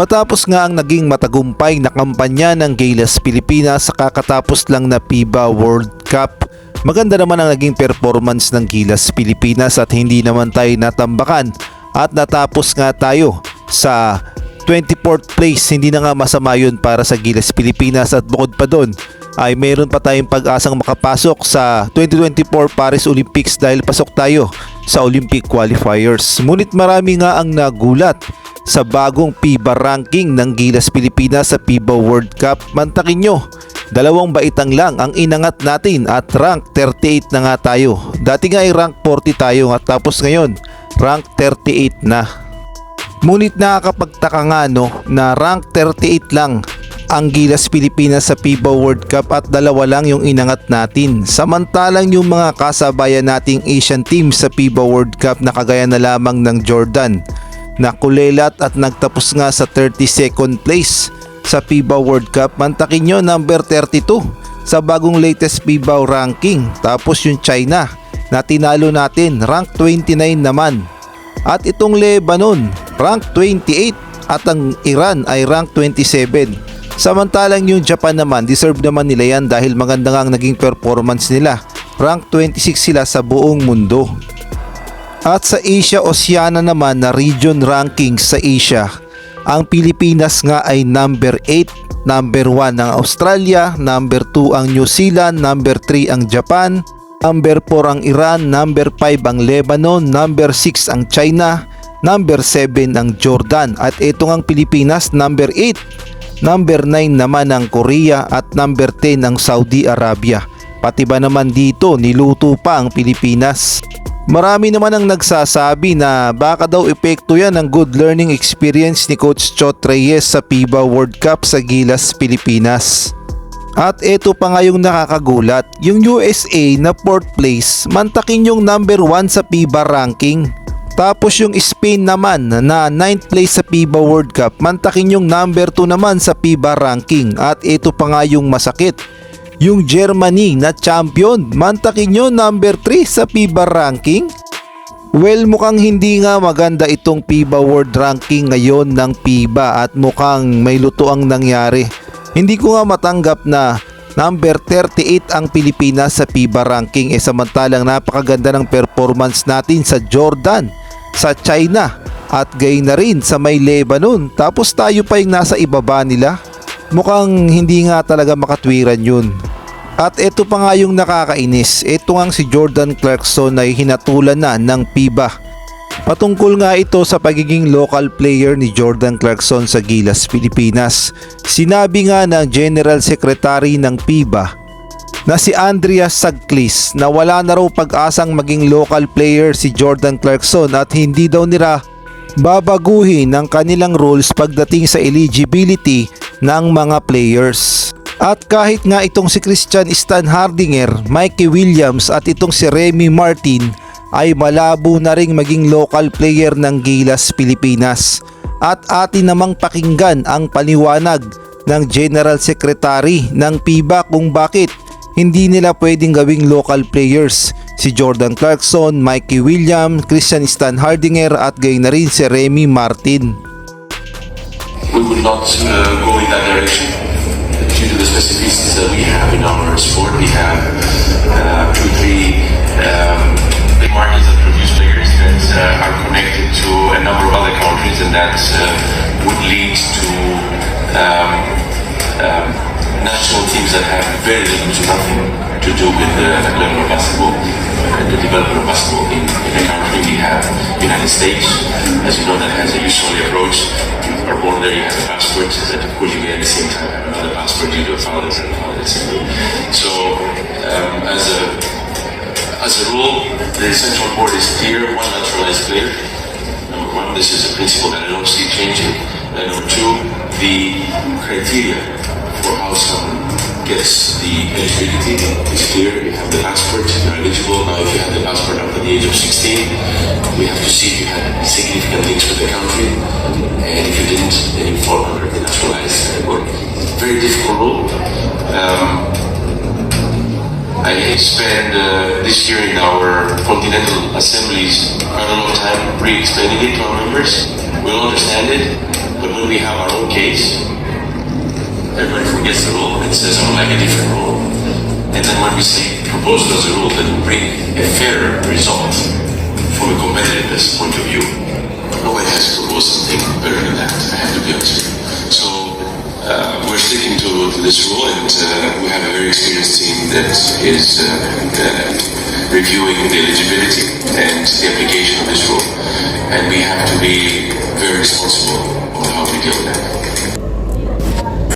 Matapos nga ang naging matagumpay na kampanya ng Gilas Pilipinas sa kakatapos lang na FIBA World Cup, maganda naman ang naging performance ng Gilas Pilipinas at hindi naman tayo natambakan at natapos nga tayo sa 24th place. Hindi na nga masama yun para sa Gilas Pilipinas at bukod pa doon ay mayroon pa tayong pag-asang makapasok sa 2024 Paris Olympics dahil pasok tayo sa Olympic qualifiers. Ngunit marami nga ang nagulat sa bagong FIBA ranking ng Gilas Pilipinas sa FIBA World Cup. Mantakin nyo, 2 baitang lang ang inangat natin at rank 38 na nga tayo. Dati nga ay rank 40 tayo at tapos ngayon rank 38 na. Ngunit nakakapagtaka nga na rank 38 lang ang Gilas Pilipinas sa FIBA World Cup at 2 lang yung inangat natin. Samantalang yung mga kasabayan nating Asian team sa FIBA World Cup na kagaya na lamang ng Jordan, nakulelat at nagtapos nga sa 32nd place sa FIBA World Cup. Mantakin nyo, number 32 sa bagong latest FIBA ranking. Tapos yung China na tinalo natin, rank 29 naman. At itong Lebanon, rank 28 at ang Iran ay rank 27. Samantalang yung Japan naman, deserve naman nila yan dahil maganda nga ang naging performance nila. Rank 26 sila sa buong mundo. At sa Asia Oceania naman na region rankings sa Asia, ang Pilipinas nga ay number 8, number 1 ang Australia, number 2 ang New Zealand, number 3 ang Japan, number 4 ang Iran, number 5 ang Lebanon, number 6 ang China, number 7 ang Jordan. At ito ang Pilipinas, number 8, number 9 naman ang Korea at number 10 ang Saudi Arabia. Pati ba naman dito niluto pa ang Pilipinas? Marami naman ang nagsasabi na baka daw epekto yan ng good learning experience ni Coach Chot Reyes sa FIBA World Cup sa Gilas Pilipinas. At ito pa nga yung nakakagulat, yung USA na 4th place, mantakin yung number 1 sa FIBA ranking. Tapos yung Spain naman na 9th place sa FIBA World Cup, mantakin yung number 2 naman sa FIBA ranking. At ito pa nga yung masakit, yung Germany na champion, mantakin nyo number 3 sa FIBA ranking. Well, mukhang hindi nga maganda itong FIBA World Ranking ngayon ng FIBA at mukhang may luto ang nangyari. Hindi ko nga matanggap na number 38 ang Pilipinas sa FIBA ranking samantalang napakaganda ng performance natin sa Jordan, sa China at gayon na rin sa may Lebanon. Tapos tayo pa yung nasa ibaba nila. Mukhang hindi nga talaga makatwiran yun. At ito pa nga yung nakakainis, ito nga si Jordan Clarkson ay hinatulan na ng FIBA. Patungkol nga ito sa pagiging local player ni Jordan Clarkson sa Gilas Pilipinas. Sinabi nga ng General Secretary ng FIBA na si Andreas Sagklis na wala na raw pag-asang maging local player si Jordan Clarkson at hindi daw nila babaguhin ang kanilang rules pagdating sa eligibility ng mga players. At kahit nga itong si Christian Stan Hardinger, Mikey Williams at itong si Remy Martin ay malabo na ring maging local player ng Gilas Pilipinas. At atin namang pakinggan ang paliwanag ng General Secretary ng FIBA kung bakit hindi nila pwedeng gawing local players si Jordan Clarkson, Mikey Williams, Christian Stan Hardinger at gayon na rin si Remy Martin. We would not go in that direction due to the specificities that we have in our sport. We have 2-3 big markets that produce players that are connected to a number of other countries, and that would lead to national teams that have very little to nothing to do with the level of basketball and the development of basketball in the country. We have the United States, as you know, that has a usually approach. You are born there, you have a passport, that of course you get at the same time have another passport due to fathers and fathers. So as a rule, the central board is clear. One naturalized player. Number one, this is a principle that I don't see changing. And number two, the criteria for how someone gets the eligibility is clear. You have the passport, you're eligible. Now if you have the passport after the age of 16, we have to see if you had significant links with the country. And if you didn't, then you fall under the naturalized category. Very difficult rule. I spent this year in our continental assemblies quite a lot of time re-explaining it to our members. We all understand it. But when we have our own case, everybody forgets the rule and says, I would like a different rule. And then when we say proposed as a rule that will bring a fairer result from a competitiveness point of view, nobody has proposed something better than that, I have to be honest with you. So we're sticking to this rule, and we have a very experienced team that is reviewing the eligibility and the application of this rule. And we have to be very responsible on how we deal with that.